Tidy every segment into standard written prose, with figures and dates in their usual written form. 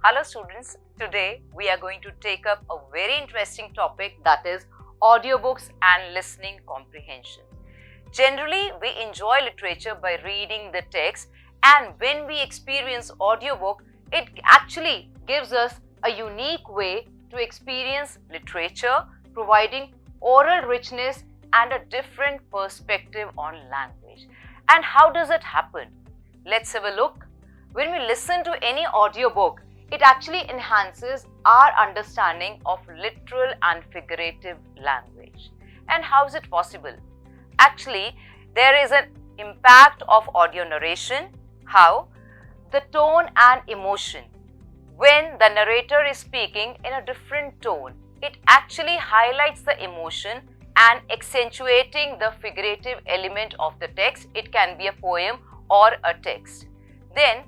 Hello students, today we are going to take up a very interesting topic, that is audiobooks and listening comprehension. Generally, we enjoy literature by reading the text, and when we experience audiobook, it actually gives us a unique way to experience literature, providing oral richness and a different perspective on language. And how does it happen? Let's have a look. When we listen to any audiobook, it actually enhances our understanding of literal and figurative language. And how is it possible? Actually, there is an impact of audio narration. How? The tone and emotion. When the narrator is speaking in a different tone, it actually highlights the emotion and accentuating the figurative element of the text. It can be a poem or a text. Then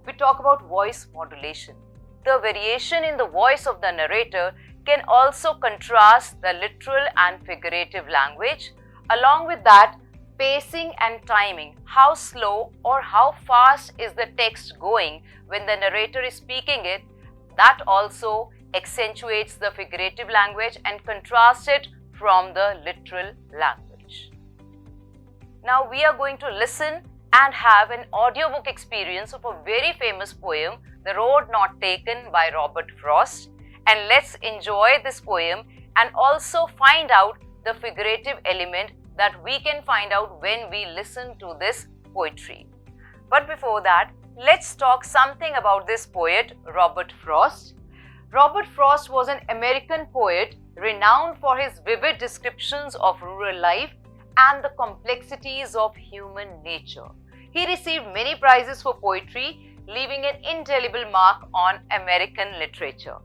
we talk about voice modulation. The variation in the voice of the narrator can also contrast the literal and figurative language. Along with that, pacing and timing. How slow or how fast is the text going when the narrator is speaking it? That also accentuates the figurative language and contrasts it from the literal language. Now we are going to listen and have an audiobook experience of a very famous poem, The Road Not Taken by Robert Frost. And let's enjoy this poem and also find out the figurative element that we can find out when we listen to this poetry. But before that, let's talk something about this poet, Robert Frost. Robert Frost was an American poet renowned for his vivid descriptions of rural life and the complexities of human nature. He received many prizes for poetry, leaving an indelible mark on American literature.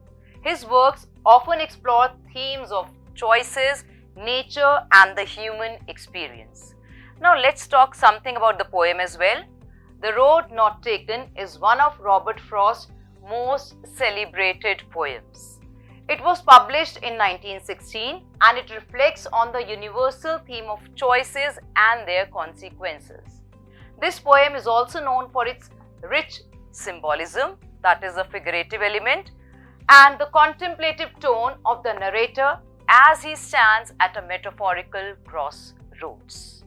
His works often explore themes of choices, nature, and the human experience. Now let's talk something about the poem as well. The Road Not Taken is one of Robert Frost's most celebrated poems. It was published in 1916 and it reflects on the universal theme of choices and their consequences. This poem is also known for its rich symbolism, that is a figurative element, and the contemplative tone of the narrator as he stands at a metaphorical crossroads.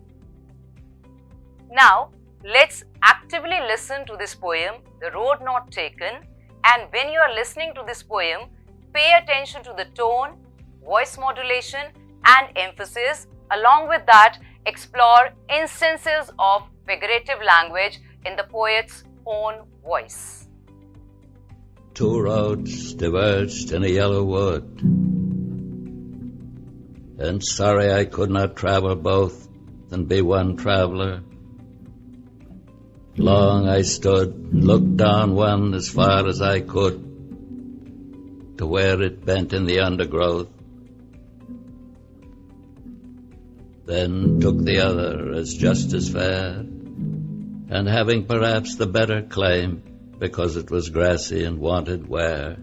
Now, let's actively listen to this poem, The Road Not Taken, and when you are listening to this poem, pay attention to the tone, voice modulation, and emphasis. Along with that, explore instances of figurative language in the poet's own voice. Two roads diverged in a yellow wood, and sorry I could not travel both and be one traveler. Long I stood and looked down one as far as I could to where it bent in the undergrowth, then took the other as just as fair, and having perhaps the better claim because it was grassy and wanted wear.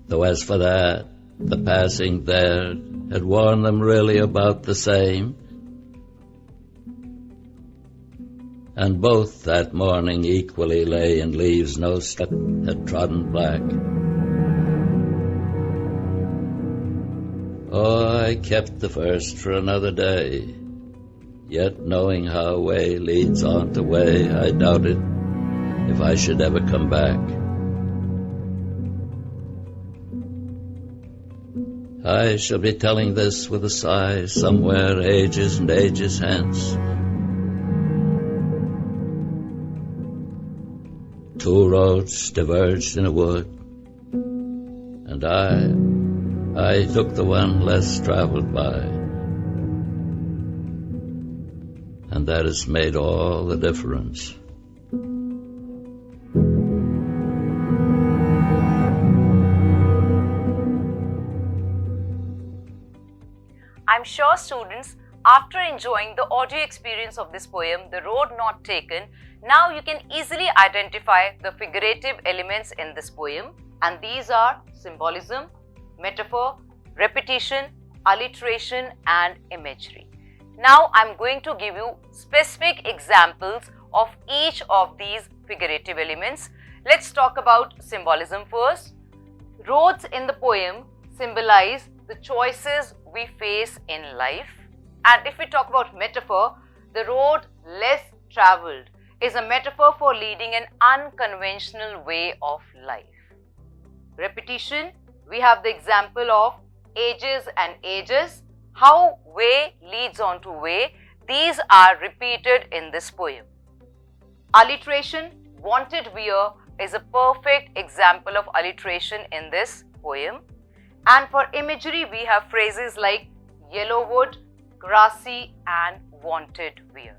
Though as for that, the passing there had worn them really about the same, and both that morning equally lay in leaves no step had trodden black. Oh, I kept the first for another day, yet knowing how way leads on to way, I doubted if I should ever come back. I shall be telling this with a sigh somewhere ages and ages hence. Two roads diverged in a wood, and I took the one less traveled by, and that has made all the difference. I'm sure students, after enjoying the audio experience of this poem, The Road Not Taken, now you can easily identify the figurative elements in this poem, and these are symbolism, metaphor, repetition, alliteration and imagery. Now I'm going to give you specific examples of each of these figurative elements. Let's talk about symbolism first. Roads in the poem symbolize the choices we face in life. And if we talk about metaphor, the road less traveled is a metaphor for leading an unconventional way of life. Repetition, we have the example of ages and ages. How way leads on to way, these are repeated in this poem. Alliteration, wanted wear is a perfect example of alliteration in this poem. And for imagery, we have phrases like yellow wood, grassy and wanted wear.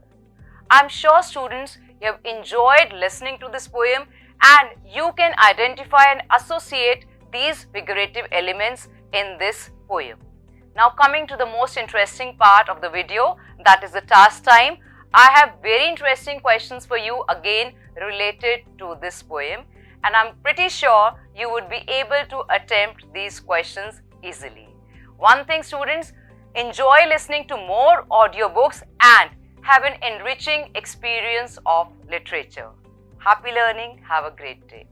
I'm sure students, you have enjoyed listening to this poem and you can identify and associate these figurative elements in this poem. Now coming to the most interesting part of the video, that is the task time. I have very interesting questions for you again related to this poem, and I'm pretty sure you would be able to attempt these questions easily. One thing students, enjoy listening to more audiobooks and have an enriching experience of literature. Happy learning, have a great day.